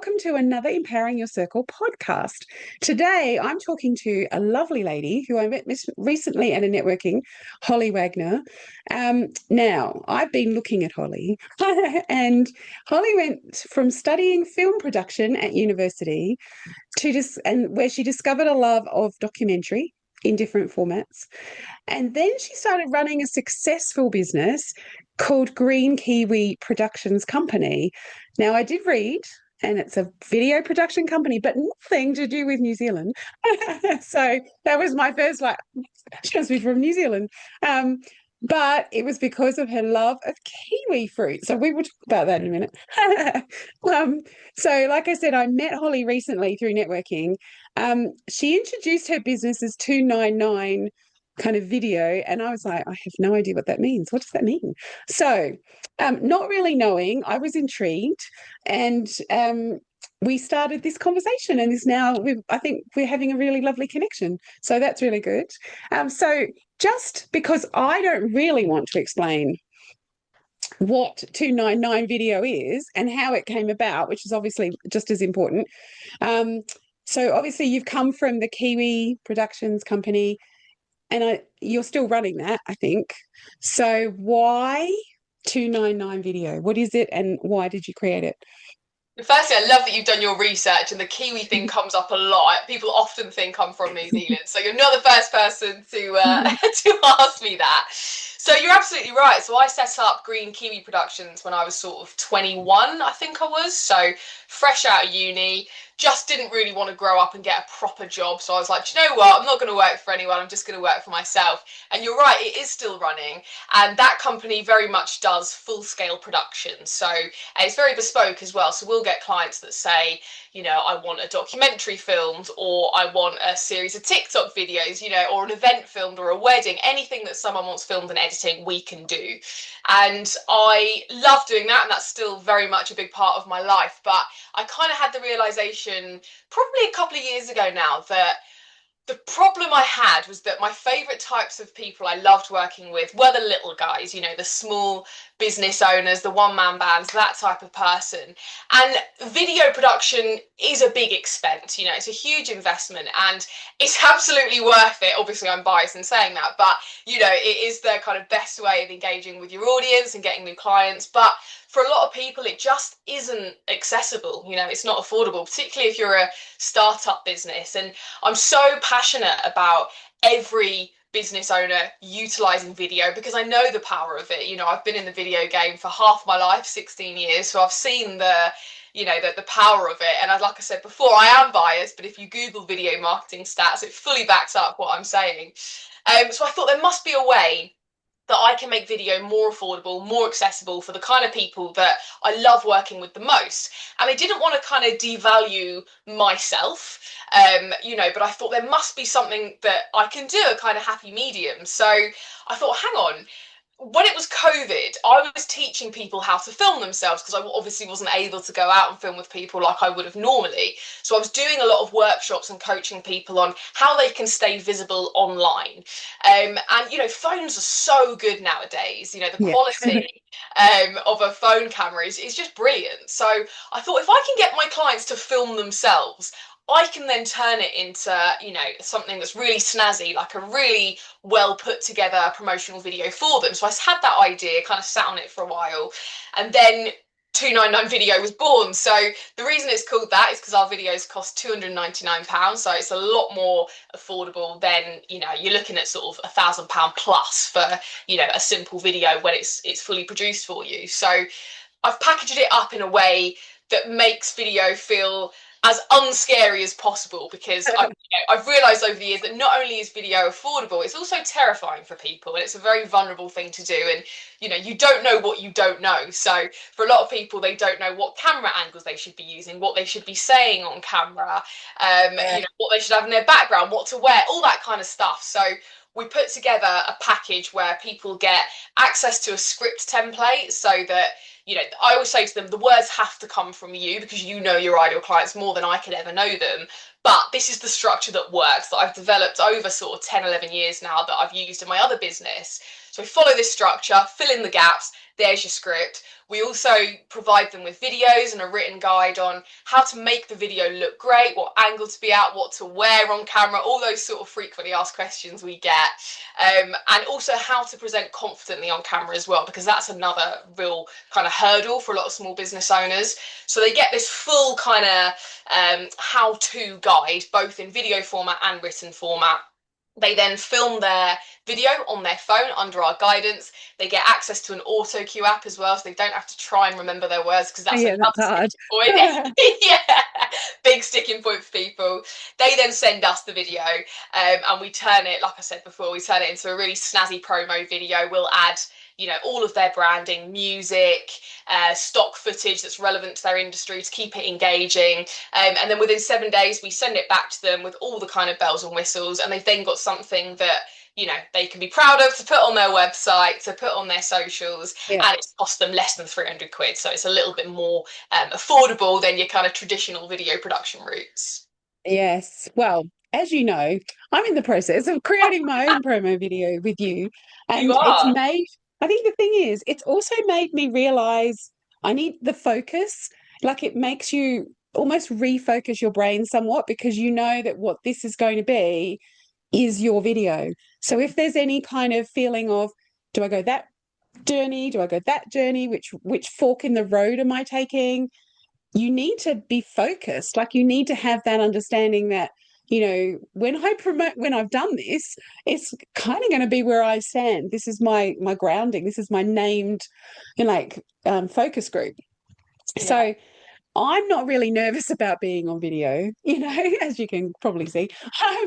welcome to another Empowering Your Circle podcast. Today, I'm talking to a lovely lady who I met recently at a networking, Holly Wagner. Now, I've been looking at Holly, and Holly went from studying film production at university and where she discovered a love of documentary in different formats. And then she started running a successful business called Green Kiwi Productions Company. Now, I did read, and it's a video production company, but nothing to do with New Zealand. So that was my first, like, she must be from New Zealand. But it was because of her love of kiwi fruit. So we will talk about that in a minute. So, like I said, I met Holly recently through networking. She introduced her business as 299 kind of video, and I was like, I have no idea what that means. What does that mean? So, not really knowing, I was intrigued, and we started this conversation, and I think we're having a really lovely connection. So that's really good. So just because I don't really want to explain what 299 video is and how it came about, which is obviously just as important. So obviously you've come from the Kiwi Productions Company, and you're still running that, I think. So why 299 video? What is it, and why did you create it? Firstly, I love that you've done your research and the Kiwi thing comes up a lot. People often think I'm from New Zealand, so you're not the first person to to ask me that. So you're absolutely right. So I set up Green Kiwi Productions when I was sort of 21, I think I was. So fresh out of uni, just didn't really want to grow up and get a proper job. So I was like, do you know what? I'm not going to work for anyone. I'm just going to work for myself. And you're right, it is still running. And that company very much does full-scale production. So it's very bespoke as well. So we'll get clients that say, I want a documentary filmed, or I want a series of TikTok videos, or an event filmed, or a wedding, anything that someone wants filmed and editing, we can do. And I love doing that, and that's still very much a big part of my life. But I kind of had the realization probably a couple of years ago now that the problem I had was that my favourite types of people I loved working with were the little guys, the small business owners, the one-man bands, that type of person. And video production is a big expense, it's a huge investment, and it's absolutely worth it. Obviously, I'm biased in saying that, but, it is the kind of best way of engaging with your audience and getting new clients. But for a lot of people, it just isn't accessible. It's not affordable, particularly if you're a startup business. And I'm so passionate about every business owner utilizing video because I know the power of it. I've been in the video game for half my life, 16 years, so I've seen the power of it. And like I said before, I am biased, but if you Google video marketing stats, it fully backs up what I'm saying. So I thought there must be a way that I can make video more affordable, more accessible for the kind of people that I love working with the most. And I didn't want to kind of devalue myself, but I thought there must be something that I can do, a kind of happy medium. So I thought, hang on. When it was COVID, I was teaching people how to film themselves because I obviously wasn't able to go out and film with people like I would have normally. So I was doing a lot of workshops and coaching people on how they can stay visible online. And, phones are so good nowadays. The Yeah. quality of a phone camera is just brilliant. So I thought if I can get my clients to film themselves, I can then turn it into, something that's really snazzy, like a really well put together promotional video for them. So I had that idea, kind of sat on it for a while, and then 299 video was born. So the reason it's called that is because our videos cost £299. So it's a lot more affordable than, you're looking at sort of £1,000 plus for, a simple video when it's fully produced for you. So I've packaged it up in a way that makes video feel as unscary as possible, because I've realised over the years that not only is video affordable, it's also terrifying for people, and it's a very vulnerable thing to do. And you don't know what you don't know. So for a lot of people, they don't know what camera angles they should be using, what they should be saying on camera, what they should have in their background, what to wear, all that kind of stuff. So we put together a package where people get access to a script template so that I always say to them, the words have to come from you because you know your ideal clients more than I could ever know them. But this is the structure that works, that I've developed over sort of 10, 11 years now, that I've used in my other business. So follow this structure, fill in the gaps, there's your script. We also provide them with videos and a written guide on how to make the video look great, what angle to be at, what to wear on camera, all those sort of frequently asked questions we get. And also how to present confidently on camera as well, because that's another real kind of hurdle for a lot of small business owners. So they get this full kind of how-to guide, both in video format and written format. They then film their video on their phone under our guidance. They get access to an auto cue app as well, so they don't have to try and remember their words, because that's Yeah, another that's hard. sticking point. Yeah, big sticking point for people. They then send us the video, and we turn it, like I said before, we turn it into a really snazzy promo video. We'll add, you know, all of their branding, music, stock footage that's relevant to their industry to keep it engaging. And then within 7 days, we send it back to them with all the kind of bells and whistles. And they've then got something that, you know, they can be proud of to put on their website, to put on their socials. Yeah. And it's cost them less than 300 quid. So it's a little bit more affordable than your kind of traditional video production routes. Yes. Well, as you know, I'm in the process of creating my own promo video with you. You And it's are. made, I think the thing is, it's also made me realize I need the focus. Like it makes you almost refocus your brain somewhat because you know that what this is going to be is your video. So if there's any kind of feeling of, do I go that journey? Do I go that journey? Which fork in the road am I taking? You need to be focused. Like you need to have that understanding that, you know, when I promote, when I've done this, it's kind of going to be where I stand. This is my grounding. This is my named, you know, like focus group. Yeah. So I'm not really nervous about being on video, you know, as you can probably see,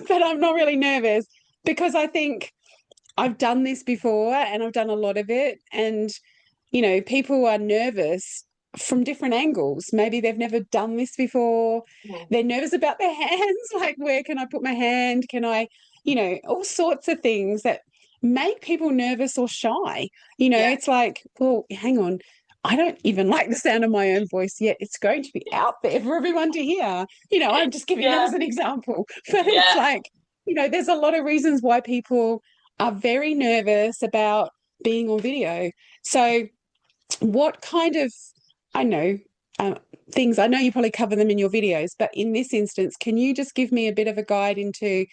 but I'm not really nervous because I think I've done this before and I've done a lot of it. And, you know, people are nervous from different angles. Maybe they've never done this before. Mm. They're nervous about their hands, like, where can I put my hand? Can I, you know, all sorts of things that make people nervous or shy. You know, Yeah. it's like, well, hang on. I don't even like the sound of my own voice yet. It's going to be out there for everyone to hear. You know, I'm just giving that Yeah. as an example. But it's Yeah. like, you know, there's a lot of reasons why people are very nervous about being on video. So, what kind of, I know, things, I know you probably cover them in your videos, but in this instance, can you just give me a bit of a guide into,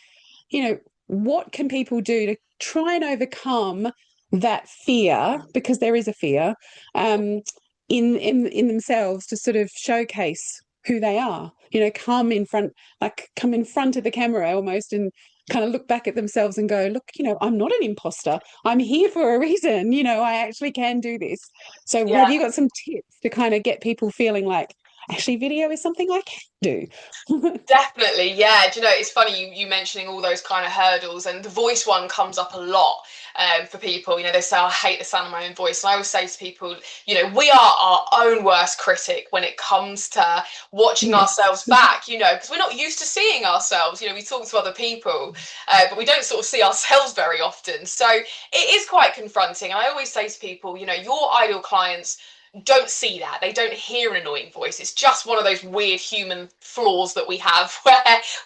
you know, what can people do to try and overcome that fear, because there is a fear, in themselves to sort of showcase who they are, you know, come in front of the camera almost and kind of look back at themselves and go, look, you know, I'm not an imposter. I'm here for a reason. You know, I actually can do this. So have Yeah. you got some tips to kind of get people feeling like actually video is something I can do? Definitely, yeah. Do you know, it's funny you mentioning all those kind of hurdles, and the voice one comes up a lot for people. You know, they say, I hate the sound of my own voice. And I always say to people, you know, we are our own worst critic when it comes to watching Yes. ourselves back, you know, because we're not used to seeing ourselves. You know, we talk to other people, but we don't sort of see ourselves very often. So it is quite confronting. And I always say to people, you know, your ideal clients don't see that. They don't hear an annoying voice. It's just one of those weird human flaws that we have where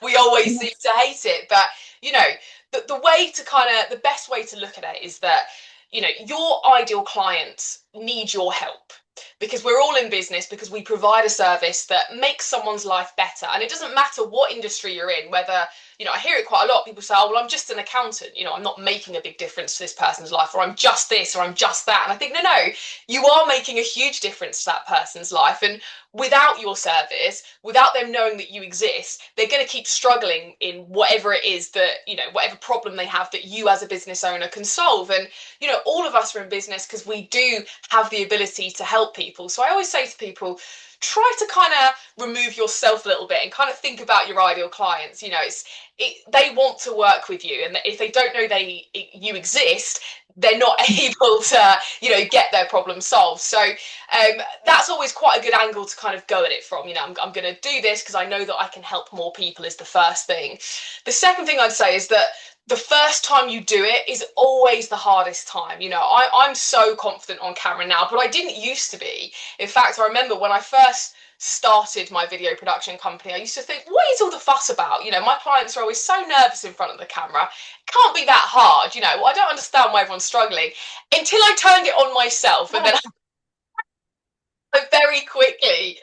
we always seem to hate it. But, you know, the way to kind of, the best way to look at it is that, you know, your ideal clients need your help, because we're all in business because we provide a service that makes someone's life better. And it doesn't matter what industry you're in, whether, you know, I hear it quite a lot. People say, oh, well, I'm just an accountant. You know, I'm not making a big difference to this person's life, or I'm just this, or I'm just that. And I think, no, you are making a huge difference to that person's life. And without your service, without them knowing that you exist, they're going to keep struggling in whatever it is that, you know, whatever problem they have that you as a business owner can solve. And, you know, all of us are in business because we do have the ability to help people. So I always say to people, try to kind of remove yourself a little bit and kind of think about your ideal clients. You know, they want to work with you, and if they don't know you exist, they're not able to, you know, get their problem solved. So that's always quite a good angle to kind of go at it from. You know, I'm going to do this because I know that I can help more people, is the first thing. The second thing I'd say is that the first time you do it is always the hardest time. You know, I'm so confident on camera now, but I didn't used to be. In fact, I remember when I first started my video production company, I used to think, what is all the fuss about? You know, my clients are always so nervous in front of the camera. It can't be that hard, you know. Well, I don't understand why everyone's struggling until I turned it on myself, and then I very quickly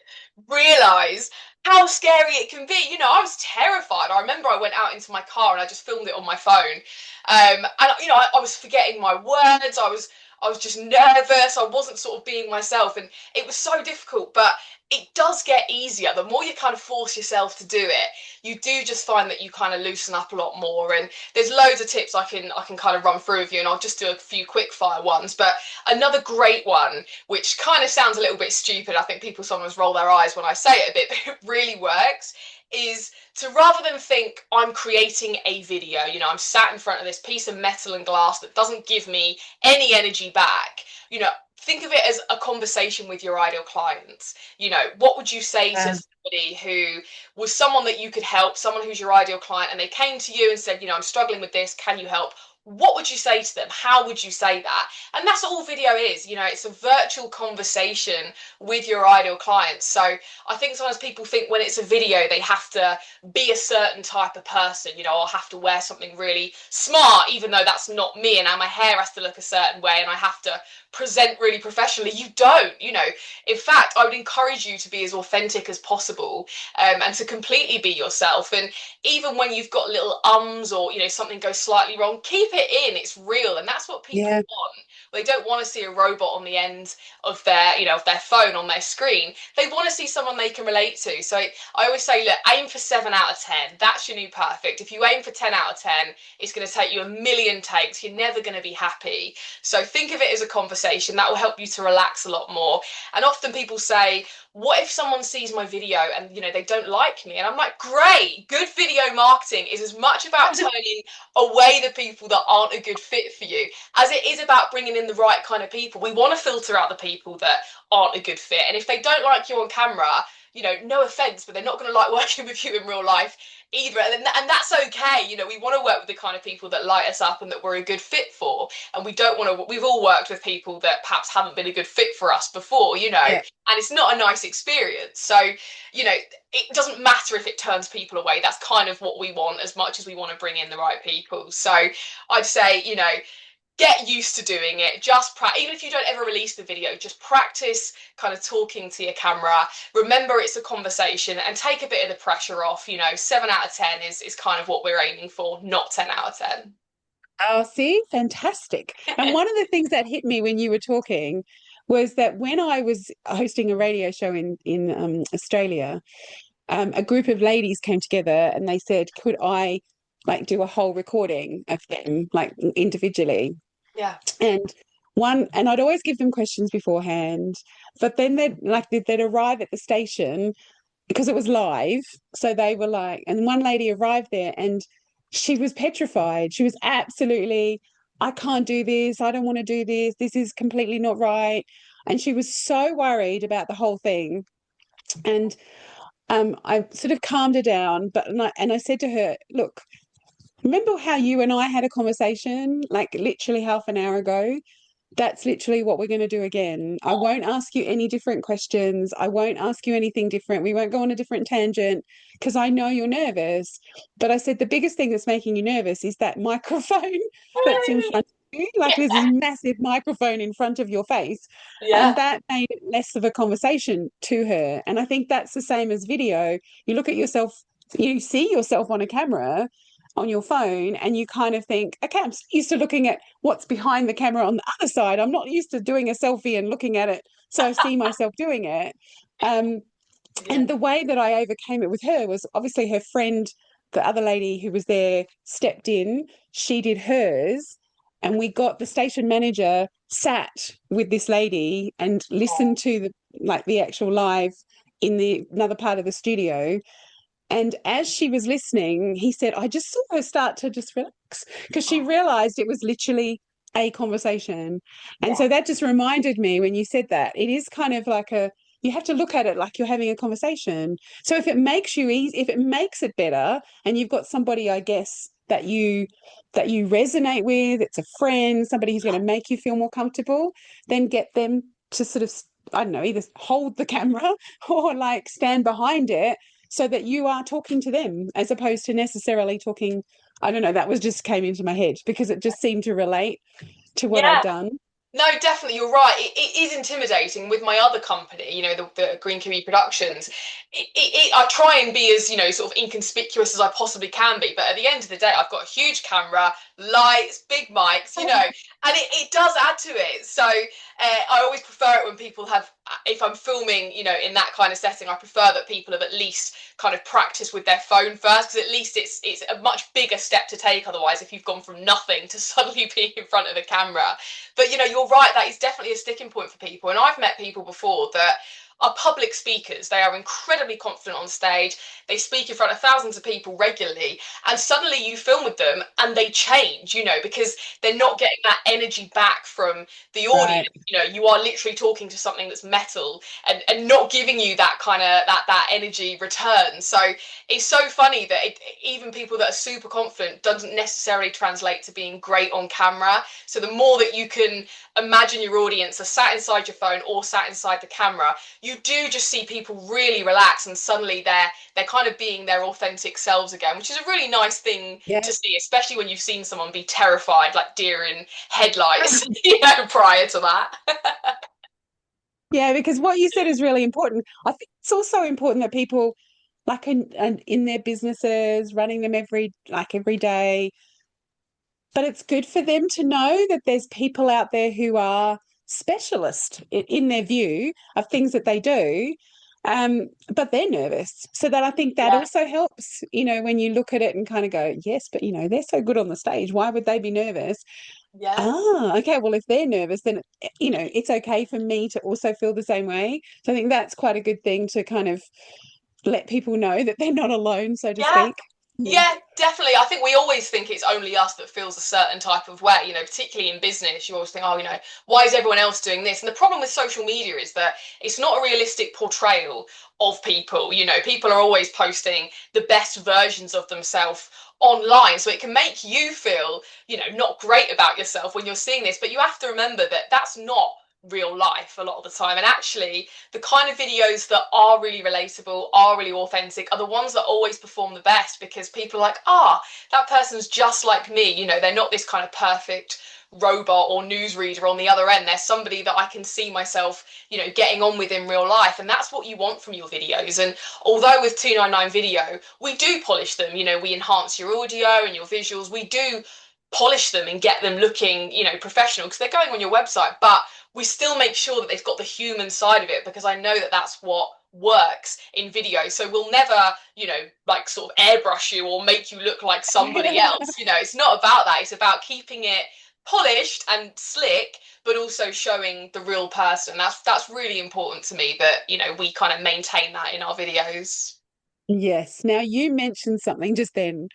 realised how scary it can be. You know, I was terrified. I remember I went out into my car and I just filmed it on my phone. And you know, I was forgetting my words. I was just nervous. I wasn't sort of being myself, and it was so difficult. But it does get easier. The more you kind of force yourself to do it, you do just find that you kind of loosen up a lot more. And there's loads of tips I can kind of run through with you, and I'll just do a few quick fire ones. But another great one, which kind of sounds a little bit stupid, I think people sometimes roll their eyes when I say it a bit, but it really works, is to, rather than think I'm creating a video, you know, I'm sat in front of this piece of metal and glass that doesn't give me any energy back, you know, think of it as a conversation with your ideal clients. You know, what would you say to somebody who was someone that you could help, someone who's your ideal client, and they came to you and said, you know, I'm struggling with this, can you help? What would you say to them? How would you say that? And that's all video is, you know, it's a virtual conversation with your ideal clients. So I think sometimes people think when it's a video, they have to be a certain type of person, you know, or have to wear something really smart, even though that's not me, and my hair has to look a certain way and I have to present really professionally. You don't, you know. In fact, I would encourage you to be as authentic as possible, and to completely be yourself. And even when you've got little ums, or, you know, something goes slightly wrong, keep it in. It's real, and that's what people want. They don't want to see a robot on the end of their, you know, of their phone on their screen. They want to see someone they can relate to. So I always say, look, aim for 7 out of 10. That's your new perfect. If you aim for 10 out of 10, it's going to take you a million takes. You're never going to be happy. So think of it as a conversation. That will help you to relax a lot more. And often people say, what if someone sees my video and, you know, they don't like me? And I'm like, great. Good video marketing is as much about turning away the people that aren't a good fit for you as it is about bringing in the right kind of people. We want to filter out the people that aren't a good fit. And if they don't like you on camera, you know, no offense, but they're not going to like working with you in real life either. And that's okay. You know, we want to work with the kind of people that light us up and that we're a good fit for. And we don't want to, we've all worked with people that perhaps haven't been a good fit for us before, you know, and it's not a nice experience. So, you know, it doesn't matter if it turns people away. That's kind of what we want, as much as we want to bring in the right people. So I'd say, you know, get used to doing it. Just even if you don't ever release the video, just practice kind of talking to your camera. Remember, it's a conversation, and take a bit of the pressure off. You know, 7 out of 10 is kind of what we're aiming for, not 10 out of 10. Oh, see, fantastic. And one of the things that hit me when you were talking was that when I was hosting a radio show in Australia, a group of ladies came together and they said, could I like do a whole recording of them, like individually? Yeah. And I'd always give them questions beforehand, but then they'd arrive at the station because it was live. So they were like, and one lady arrived there and she was petrified. She was absolutely, I can't do this. I don't want to do this. This is completely not right. And she was so worried about the whole thing. And I sort of calmed her down, but and I said to her, look, remember how you and I had a conversation like literally half an hour ago? That's literally what we're going to do again. I won't ask you any different questions. I won't ask you anything different. We won't go on a different tangent because I know you're nervous. But I said the biggest thing that's making you nervous is that microphone that's in front of you. Like there's this massive microphone in front of your face. And that made it less of a conversation to her. And I think that's the same as video. You look at yourself, you see yourself on a camera on your phone and you kind of think, okay, I'm used to looking at what's behind the camera on the other side. I'm not used to doing a selfie and looking at it so I see myself doing it. And the way that I overcame it with her was obviously her friend, the other lady who was there, stepped in, she did hers, and we got the station manager sat with this lady and listened to the actual live in the another part of the studio. And as she was listening, he said, I just saw her start to just relax because she realized it was literally a conversation. And so that just reminded me when you said that, it is kind of like you have to look at it like you're having a conversation. So if it makes you easy, if it makes it better, and you've got somebody, I guess, that you resonate with, it's a friend, somebody who's going to make you feel more comfortable, then get them to sort of I don't know, either hold the camera or like stand behind it so that you are talking to them as opposed to necessarily talking. I don't know, that was just came into my head because it just seemed to relate to what I'd Yeah. done. No, definitely, you're right. It is intimidating with my other company, the Green Kiwi Productions. I try and be as, sort of inconspicuous as I possibly can be. But at the end of the day, I've got a huge camera, lights, big mics, and it does add to it. So I always prefer it when people have, if I'm filming, in that kind of setting, I prefer that people have at least kind of practiced with their phone first, because at least it's a much bigger step to take otherwise if you've gone from nothing to suddenly being in front of a camera. But you're right, that is definitely a sticking point for people. And I've met people before that are public speakers. They are incredibly confident on stage. They speak in front of thousands of people regularly. And suddenly you film with them and they change, because they're not getting that energy back from the audience. Right. You are literally talking to something that's metal and not giving you that kind of that energy return. So it's so funny that even people that are super confident doesn't necessarily translate to being great on camera. So the more that you can imagine your audience are sat inside your phone or sat inside the camera, you do just see people really relax and suddenly they're kind of being their authentic selves again, which is a really nice thing Yeah. to see, especially when you've seen someone be terrified like deer in headlights, prior to that. Yeah, because what you said is really important. I think it's also important that people like in their businesses, running them every day, but it's good for them to know that there's people out there who are specialists in their view of things that they do, but they're nervous. So that I think that Yeah, also helps, when you look at it and kind of go, yes, but they're so good on the stage. Why would they be nervous? yeah. Ah, okay. Well, if they're nervous, then it's okay for me to also feel the same way. So I think that's quite a good thing to kind of let people know that they're not alone, so to Yeah, speak. Yeah. yeah, definitely. I think we always think it's only us that feels a certain type of way, particularly in business. You always think, oh, why is everyone else doing this? And the problem with social media is that it's not a realistic portrayal of people. People are always posting the best versions of themselves online. So it can make you feel, not great about yourself when you're seeing this. But you have to remember that that's not real life a lot of the time. And actually, the kind of videos that are really relatable, are really authentic, are the ones that always perform the best, because people are like, that person's just like me. They're not this kind of perfect robot or newsreader on the other end. They're somebody that I can see myself, getting on with in real life. And that's what you want from your videos. And although with 299 Video, we do polish them, we enhance your audio and your visuals. We do polish them and get them looking, professional, because they're going on your website. But we still make sure that they've got the human side of it, because I know that that's what works in video. So we'll never, like sort of airbrush you or make you look like somebody else. It's not about that. It's about keeping it polished and slick, but also showing the real person. That's really important to me, that we kind of maintain that in our videos. Yes. Now you mentioned something just then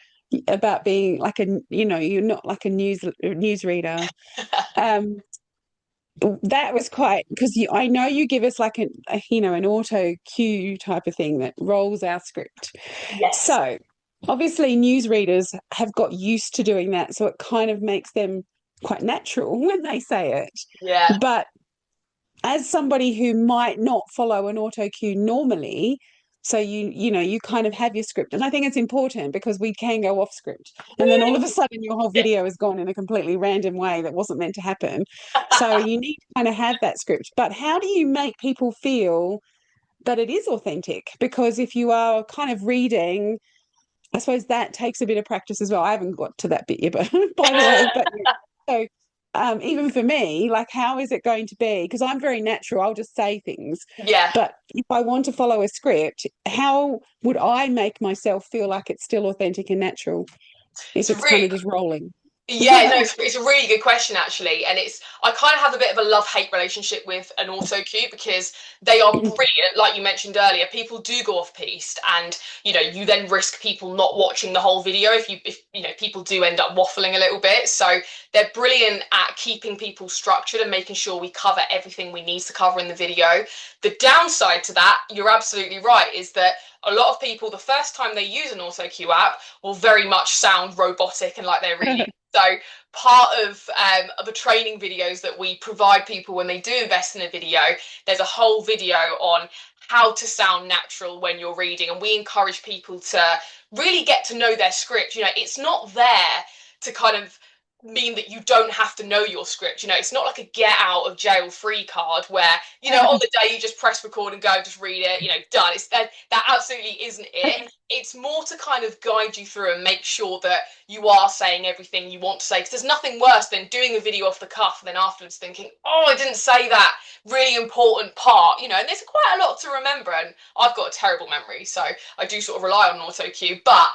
about being like you're not like a newsreader. Um, that was quite because I know you give us like an auto cue type of thing that rolls our script. Yes. So obviously newsreaders have got used to doing that, so it kind of makes them quite natural when they say it. Yeah. But as somebody who might not follow an auto cue normally, so you kind of have your script, and I think it's important because we can go off script and then all of a sudden your whole video is gone in a completely random way that wasn't meant to happen. So you need to kind of have that script, but how do you make people feel that it is authentic? Because if you are kind of reading, I suppose that takes a bit of practice as well. I haven't got to that bit yet, but by the way, but yeah. So even for me, like, how is it going to be? Because I'm very natural, I'll just say things. Yeah. But if I want to follow a script, how would I make myself feel like it's still authentic and natural if It's a it's kind really of just rolling? Yeah, no, it's a really good question actually, and I kind of have a bit of a love-hate relationship with an auto cue, because they are brilliant, like you mentioned earlier. People do go off piste, and you then risk people not watching the whole video if people do end up waffling a little bit. So they're brilliant at keeping people structured and making sure we cover everything we need to cover in the video. The downside to that, you're absolutely right, is that a lot of people, the first time they use an auto cue app, will very much sound robotic and like they're really So part of the training videos that we provide people when they do invest in a video, there's a whole video on how to sound natural when you're reading, and we encourage people to really get to know their script. You know, it's not there to kind of mean that you don't have to know your script. You know, it's not like a get out of jail free card where, you know, on the day you just press record and go, just read it, you know, done. It's that absolutely isn't it. It's more to kind of guide you through and make sure that you are saying everything you want to say, because there's nothing worse than doing a video off the cuff and then afterwards thinking, oh, I didn't say that really important part, you know. And there's quite a lot to remember, and I've got a terrible memory, so I do sort of rely on auto cue. But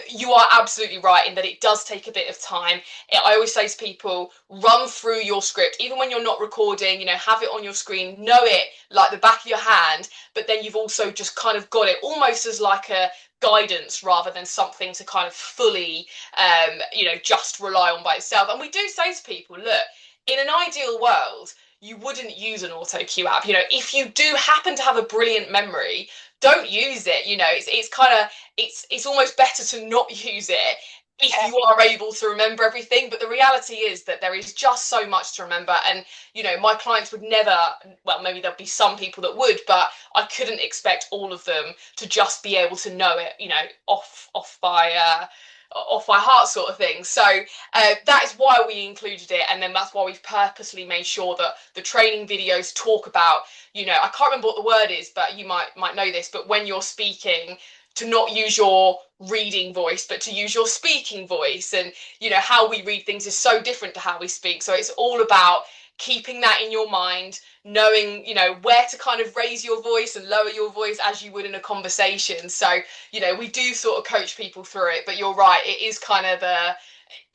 you are absolutely right in that it does take a bit of time. I always say to people, run through your script, even when you're not recording, you know, have it on your screen, know it like the back of your hand, but then you've also just kind of got it almost as like a guidance rather than something to kind of fully, you know, just rely on by itself. And we do say to people, look, in an ideal world, you wouldn't use an auto cue app. You know, if you do happen to have a brilliant memory, don't use it. You know, it's kind of, it's almost better to not use it if you are able to remember everything. But the reality is that there is just so much to remember. And, you know, my clients would never, well, maybe there'll be some people that would, but I couldn't expect all of them to just be able to know it, you know, off by heart sort of thing. So that is why we included it, and then that's why we've purposely made sure that the training videos talk about, you know, I can't remember what the word is, but you might know this, but when you're speaking, to not use your reading voice, but to use your speaking voice. And, you know, how we read things is so different to how we speak. So it's all about keeping that in your mind, knowing, you know, where to kind of raise your voice and lower your voice as you would in a conversation. So, you know, we do sort of coach people through it, but you're right, it is kind of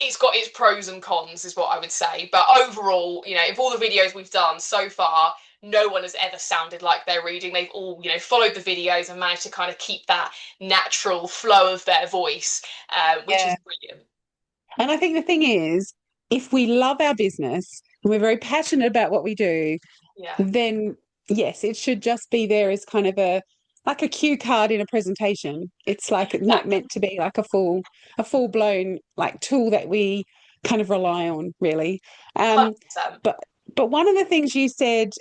it's got its pros and cons is what I would say. But overall, you know, if all the videos we've done so far, no one has ever sounded like they're reading. They've all, you know, followed the videos and managed to kind of keep that natural flow of their voice, which is brilliant. And I think the thing is, if we love our business and we're very passionate about what we do, Yeah, then yes, it should just be there as kind of a like a cue card in a presentation. It's like not exactly. meant to be like a full blown like tool that we kind of rely on, really. Um, 100%. but but one of the things you said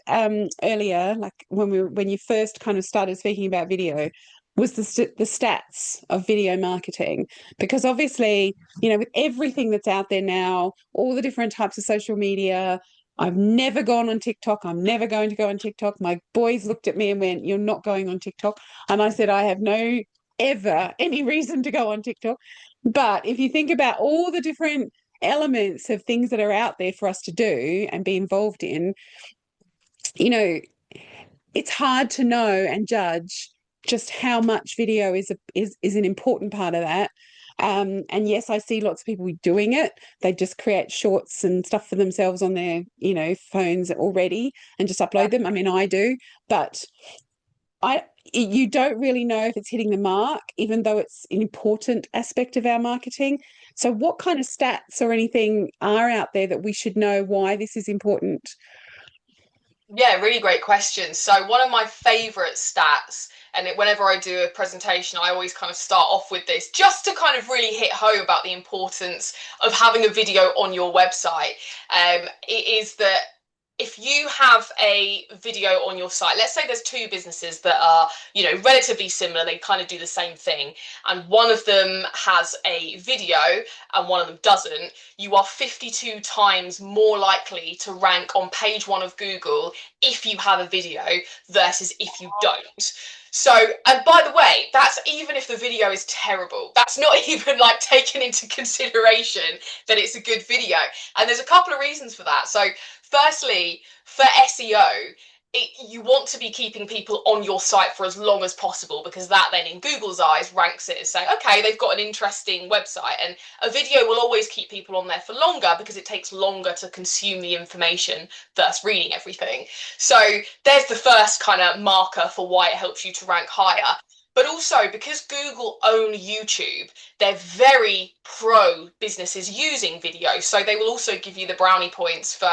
earlier, like when you first kind of started speaking about video, was the stats of video marketing, because obviously, you know, with everything that's out there now, all the different types of social media. I've never gone on TikTok. I'm never going to go on TikTok. My boys looked at me and went, "You're not going on TikTok." And I said, "I have no ever any reason to go on TikTok." But if you think about all the different elements of things that are out there for us to do and be involved in, you know, it's hard to know and judge just how much video is an important part of that. And yes, I see lots of people doing it. They just create shorts and stuff for themselves on their, you know, phones already and just Yeah. upload them. I mean, I do, but I you don't really know if it's hitting the mark, even though it's an important aspect of our marketing. So what kind of stats or anything are out there that we should know why this is important? Yeah, really great question. So one of my favorite stats, and whenever I do a presentation, I always kind of start off with this just to kind of really hit home about the importance of having a video on your website. It is that if you have a video on your site, let's say there's two businesses that are, you know, relatively similar, they kind of do the same thing, and one of them has a video and one of them doesn't, you are 52 times more likely to rank on page one of Google if you have a video versus if you don't. So, and by the way, that's even if the video is terrible. That's not even like taken into consideration that it's a good video. And there's a couple of reasons for that. So, firstly, for SEO, you want to be keeping people on your site for as long as possible, because that then in Google's eyes ranks it as saying, okay, they've got an interesting website, and a video will always keep people on there for longer because it takes longer to consume the information versus reading everything. So there's the first kind of marker for why it helps you to rank higher. But also, because Google own YouTube, they're very pro businesses using video. So they will also give you the brownie points for,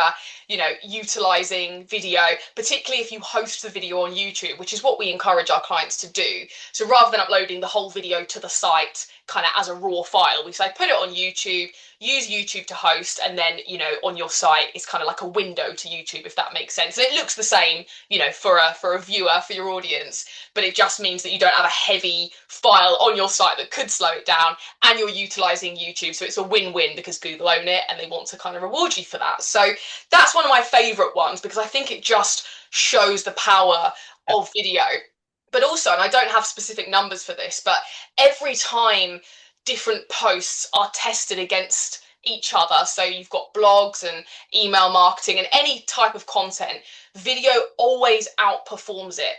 utilizing video, particularly if you host the video on YouTube, which is what we encourage our clients to do. So rather than uploading the whole video to the site kind of as a raw file, we say put it on YouTube, use YouTube to host, and then, on your site it's kind of like a window to YouTube, if that makes sense. And it looks the same, for a viewer, for your audience, but it just means that you don't have a heavy file on your site that could slow it down, and you're utilizing YouTube. So it's a win-win because Google own it and they want to kind of reward you for that. So that's one of my favorite ones because I think it just shows the power of video. But also, and I don't have specific numbers for this, but every time different posts are tested against each other, so you've got blogs and email marketing and any type of content, video always outperforms it,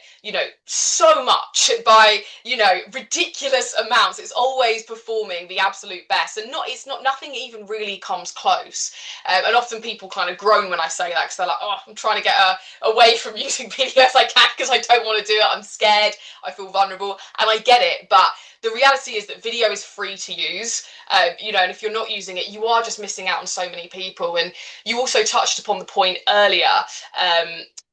so much by, ridiculous amounts. It's always performing the absolute best, and nothing even really comes close. And often people kind of groan when I say that because they're like, oh, I'm trying to get away from using video as I can because I don't want to do it. I'm scared. I feel vulnerable, and I get it. But the reality is that video is free to use, and if you're not using it, you are just missing out on so many people. And you also touched upon the point earlier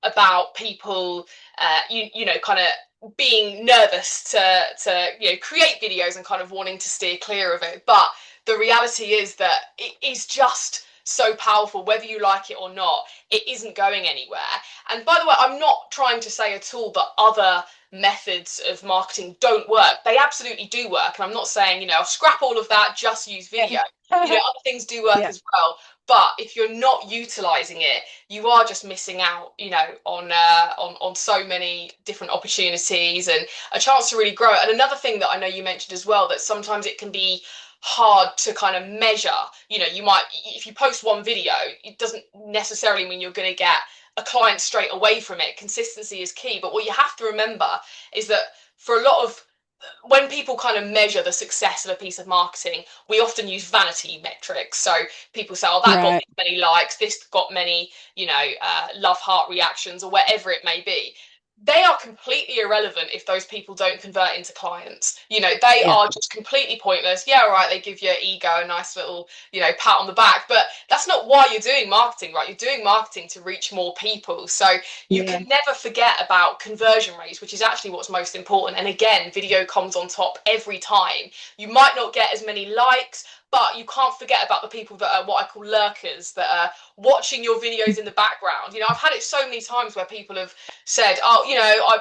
about people, kind of being nervous to create videos and kind of wanting to steer clear of it. But the reality is that it is just so powerful, whether you like it or not. It isn't going anywhere. And by the way, I'm not trying to say at all that other methods of marketing don't work. They absolutely do work. And I'm not saying, scrap all of that, just use video. Other things do work as well. But if you're not utilizing it, you are just missing out, on so many different opportunities and a chance to really grow it. And another thing that I know you mentioned as well, that sometimes it can be hard to kind of measure. You might, if you post one video, it doesn't necessarily mean you're going to get a client straight away from it. Consistency is key. But what you have to remember is that for a lot of, when people kind of measure the success of a piece of marketing, we often use vanity metrics. So people say, oh, that got many likes, this got many, love heart reactions, or whatever it may be. They are completely irrelevant if those people don't convert into clients. They are just completely pointless. Yeah, all right, they give your ego a nice little, pat on the back, but that's not why you're doing marketing, right? You're doing marketing to reach more people. So you can never forget about conversion rates, which is actually what's most important. And again, video comes on top every time. You might not get as many likes, but you can't forget about the people that are what I call lurkers, that are watching your videos in the background. I've had it so many times where people have said, oh,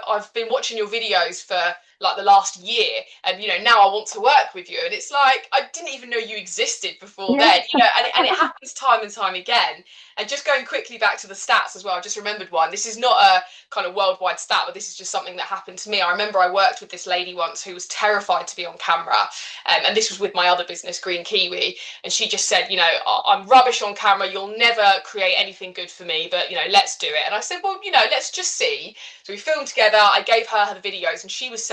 I've been watching your videos for like the last year, and now I want to work with you. And it's like, I didn't even know you existed before then. And it happens time and time again. And just going quickly back to the stats as well, I just remembered one. This is not a kind of worldwide stat, but this is just something that happened to me. I remember I worked with this lady once who was terrified to be on camera, and this was with my other business, Green Kiwi, and she just said, I'm rubbish on camera, you'll never create anything good for me, but let's do it. And I said, well, let's just see. So we filmed together, I gave her the videos, and she was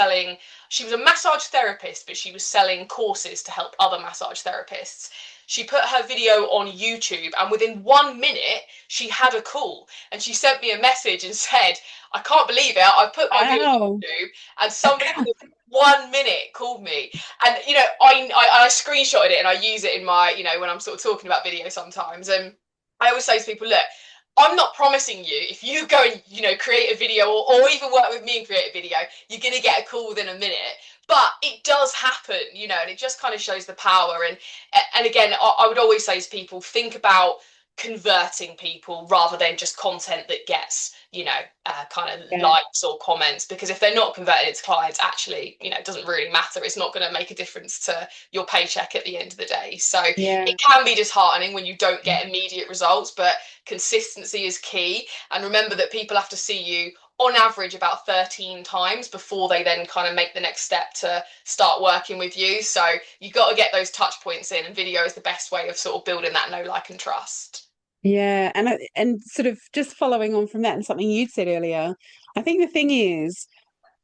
a massage therapist, but she was selling courses to help other massage therapists. She put her video on YouTube, and within 1 minute she had a call, and she sent me a message and said, I can't believe it, I put my video on YouTube and somebody within 1 minute called me. And I screenshotted it and I use it in my, when I'm sort of talking about video sometimes. And I always say to people, look, I'm not promising you if you go and create a video or even work with me and create a video, you're going to get a call within a minute. But it does happen, and it just kind of shows the power. And again, I would always say to people, think about converting people rather than just content that gets, kind of likes or comments, because if they're not converted into clients, actually, it doesn't really matter. It's not going to make a difference to your paycheck at the end of the day. So it can be disheartening when you don't get immediate results, but consistency is key. And remember that people have to see you on average about 13 times before they then kind of make the next step to start working with you. So you've got to get those touch points in, and video is the best way of sort of building that know, like, and trust. Yeah, and sort of just following on from that and something you'd said earlier, I think the thing is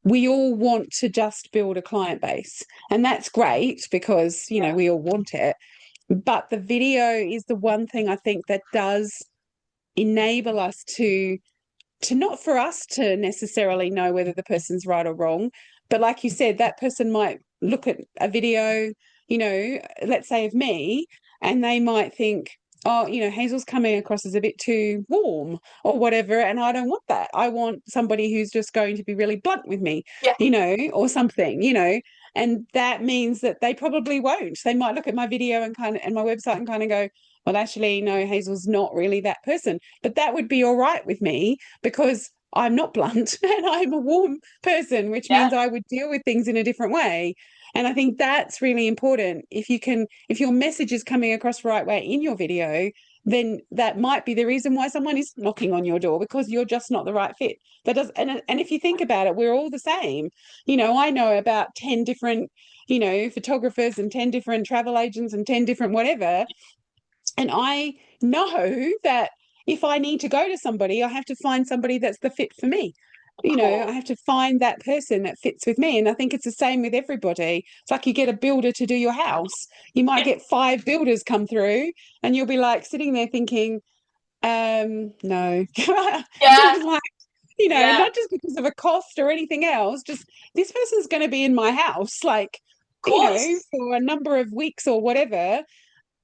we all want to just build a client base, and that's great because we all want it. But the video is the one thing I think that does enable us to not for us to necessarily know whether the person's right or wrong, but like you said, that person might look at a video, let's say of me, and they might think, oh, Hazel's coming across as a bit too warm or whatever, and I don't want that. I want somebody who's just going to be really blunt with me, Yeah, or something, and that means that they probably won't. They might look at my video and my website and kind of go, well, actually, no, Hazel's not really that person. But that would be all right with me because I'm not blunt and I'm a warm person, which yeah. means I would deal with things in a different way. And I think that's really important. If your message is coming across the right way in your video, then that might be the reason why someone is knocking on your door, because you're just not the right fit. That does, and if you think about it, we're all the same. I know about 10 different, photographers and 10 different travel agents and 10 different whatever. And I know that if I need to go to somebody, I have to find somebody that's the fit for me. I Cool. have to find that person that fits with me. And I think it's the same with everybody. It's like you get a builder to do your house. You might Yeah, get 5 builders come through, and you'll be like sitting there thinking, no. yeah, Just like, yeah. not just because of a cost or anything else, just this person's going to be in my house, like, Of course. for a number of weeks or whatever.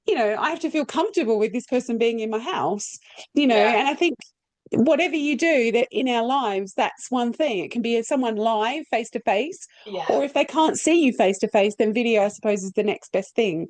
I have to feel comfortable with this person being in my house, Yeah, and I think whatever you do that in our lives, that's one thing. It can be someone live face to face, yeah. or if they can't see you face to face, then video, I suppose, is the next best thing.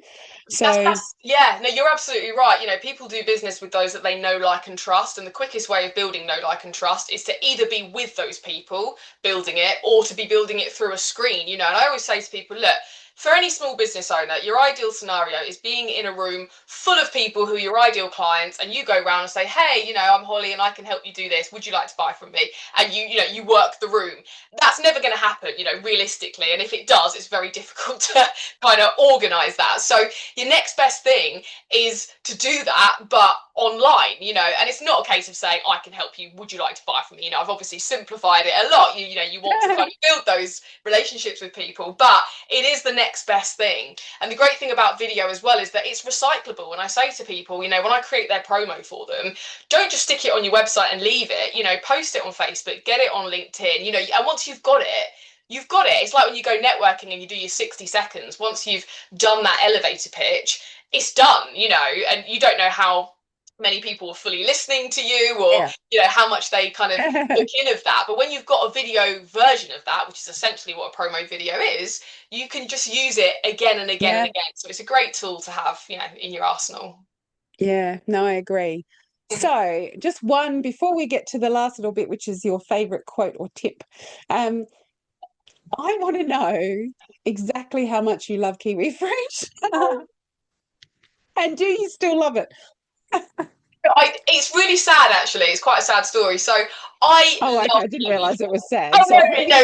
So, That's yeah, no, you're absolutely right. People do business with those that they know, like, and trust, and the quickest way of building know, like, and trust is to either be with those people building it or to be building it through a screen. And I always say to people, look, for any small business owner, your ideal scenario is being in a room full of people who are your ideal clients, and you go around and say, hey, I'm Holly and I can help you do this. Would you like to buy from me? And you work the room. That's never going to happen, realistically. And if it does, it's very difficult to kind of organize that. So your next best thing is to do that, but online. And it's not a case of saying, I can help you, would you like to buy from me? I've obviously simplified it a lot. You want to kind of build those relationships with people, but it is the next best thing. And the great thing about video as well is that it's recyclable. And I say to people, when I create their promo for them, don't just stick it on your website and leave it. Post it on Facebook, get it on LinkedIn. And once you've got it, you've got it. It's like when you go networking and you do your 60 seconds. Once you've done that elevator pitch, it's done, and you don't know how many people are fully listening to you, or yeah. how much they kind of look in of that. But when you've got a video version of that, which is essentially what a promo video is, you can just use it again and again and Yeah. again. So it's a great tool to have, in your arsenal. Yeah. No, I agree. So, just one before we get to the last little bit, which is your favorite quote or tip. Um, I want to know exactly how much you love kiwi fruit. And do you still love it? It's really sad, actually. It's quite a sad story. So I Oh, okay. love I didn't kiwi. realize it was Oh sad. no, Sorry. no,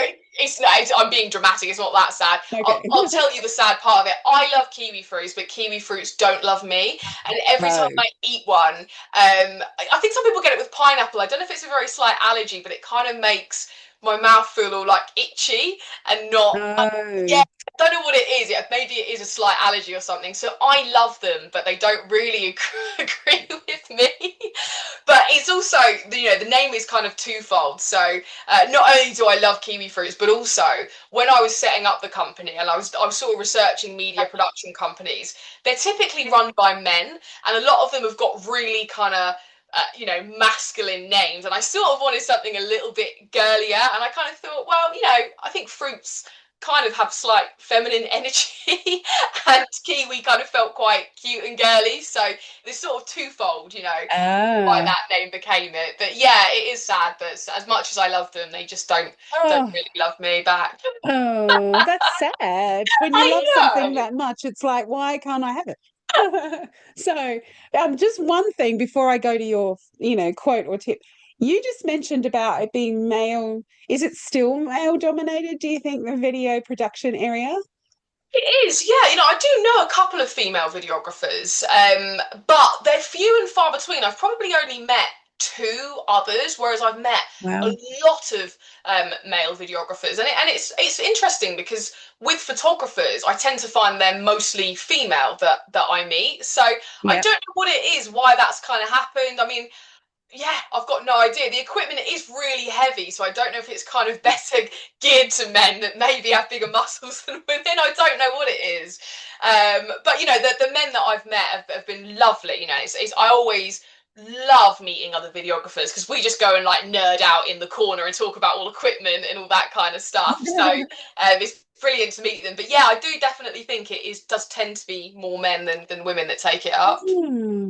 I'm being dramatic. It's not that sad. I'll, Okay. I'll tell you the sad part of it. I love kiwi fruits, but kiwi fruits don't love me. And every time No. I eat one, I think some people get it with pineapple. I don't know if it's a very slight allergy, but it kind of makes my mouth feel all like itchy and not. Yeah, No. I don't know what it is. Maybe it is a slight allergy or something. So I love them, but they don't really agree with me. But it's also, the name is kind of twofold. So not only do I love kiwi fruits, but also when I was setting up the company and I was sort of researching media production companies, they're typically run by men, and a lot of them have got really kind of masculine names, and I sort of wanted something a little bit girlier, and I kind of thought, well, I think fruits kind of have slight feminine energy, and kiwi kind of felt quite cute and girly, so this sort of twofold, why Ah. that name became it. But yeah, it is sad that as much as I love them, they just don't Oh. really love me back. Oh, that's sad. When you love I something know. that much, it's like, why can't I have it? So, just one thing before I go to your, quote or tip. You just mentioned about it being male. Is it still male dominated, do you think, the video production area? It is, yeah. I do know a couple of female videographers, but they're few and far between. I've probably only met two others, whereas I've met a Wow. lot of male videographers, and it's interesting because with photographers, I tend to find them mostly female that I meet. So I Yeah. don't know what it is, why that's kind of happened. I mean, Yeah, I've got no idea. The equipment is really heavy, so I don't know if it's kind of better geared to men that maybe have bigger muscles than women. I don't know what it is. But you know, the men that I've met have been lovely. You know, I always love meeting other videographers because we just go and like nerd out in the corner and talk about all equipment and all that kind of stuff. So it's brilliant to meet them. But yeah, I do definitely think does tend to be more men than women that take it up.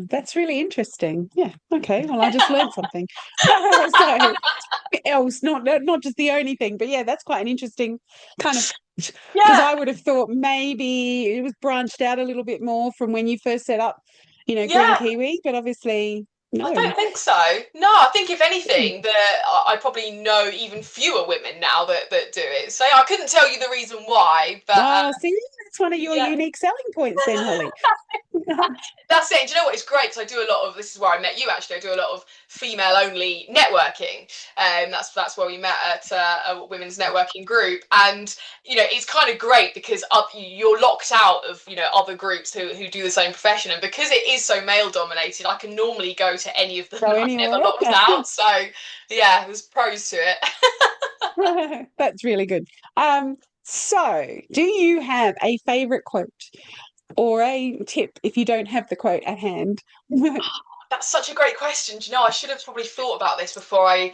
That's really interesting. Yeah. Okay. Well, I just learned something. So else, not just the only thing, but yeah, that's quite an interesting kind of, because Yeah, I would have thought maybe it was branched out a little bit more from when you first set up, Green yeah. Kiwi, but obviously I no. don't think so. No, I think if anything, that I probably know even fewer women now that do it. So I couldn't tell you the reason why, but Oh, see, that's one of your yeah. unique selling points then, Holly. That's it. And do you know what? It's great because I do a lot of. This is where I met you. Actually, I do a lot of female-only networking. That's where we met at a women's networking group, and it's kind of great because you're locked out of other groups who do the same profession, and because it is so male-dominated, I can normally go to any of them, Go and I'm never anywhere. locked out. So yeah, there's pros to it. That's really good. So do you have a favorite quote or a tip if you don't have the quote at hand? That's such a great question. Do you know, I should have probably thought about this before I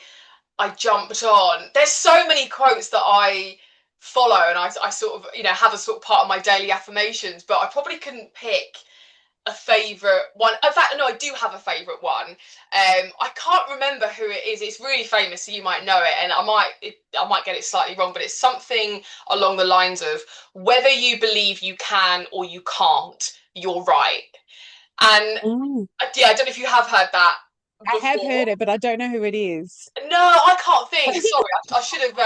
jumped on. There's so many quotes that I follow and I sort of, have a sort of part of my daily affirmations, but I probably couldn't pick a favourite one. In fact, no, I do have a favourite one. I can't remember who it is. It's really famous, so you might know it, and I might get it slightly wrong, but it's something along the lines of whether you believe you can or you can't, you're right. And Mm, yeah, I don't know if you have heard that I have before. heard it, but I don't know who it is. No, I can't think. Sorry, I should have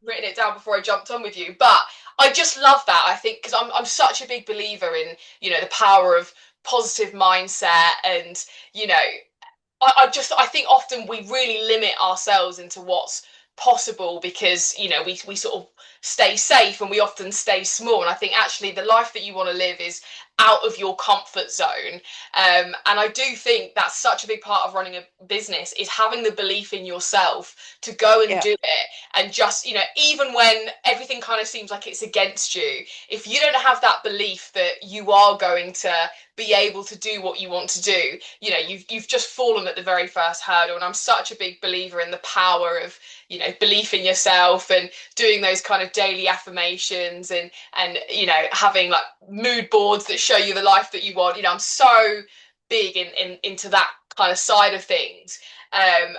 written it down before I jumped on with you. But I just love that. I think because I'm such a big believer in the power of positive mindset, and you know I think often we really limit ourselves into what's possible because we sort of stay safe and we often stay small, and I think actually the life that you want to live is out of your comfort zone, and I do think that's such a big part of running a business is having the belief in yourself to go and Yeah, do it, and just even when everything kind of seems like it's against you, if you don't have that belief that you are going to be able to do what you want to do, you've just fallen at the very first hurdle. And I'm such a big believer in the power of belief in yourself and doing those kind of daily affirmations, and having like mood boards that show you the life that you want. I'm so big into that kind of side of things. And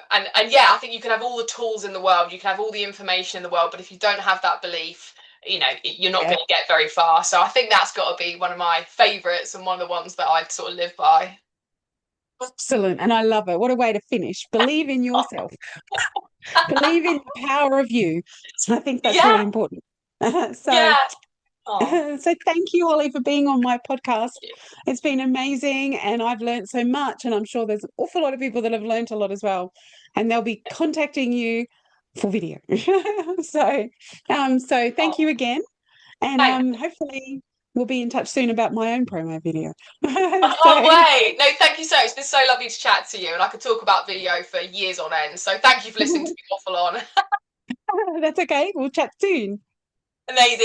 yeah, I think you can have all the tools in the world, you can have all the information in the world, but if you don't have that belief, you're not yeah. going to get very far. So I think that's got to be one of my favorites and one of the ones that I'd sort of live by. Excellent. And I love it. What a way to finish. Believe in yourself. Believe in the power of you. So I think that's Yeah, really important. So yeah. Oh, so thank you, Holly, for being on my podcast. thank you. It's been amazing and I've learned so much. And I'm sure there's an awful lot of people that have learned a lot as well. And they'll be contacting you for video. So thank Oh, you again. And thanks. hopefully we'll be in touch soon about my own promo video. I can't So wait. No, thank you so much. It's been so lovely to chat to you, and I could talk about video for years on end. So thank you for listening to me waffle on. that's okay. We'll chat soon. Amazing.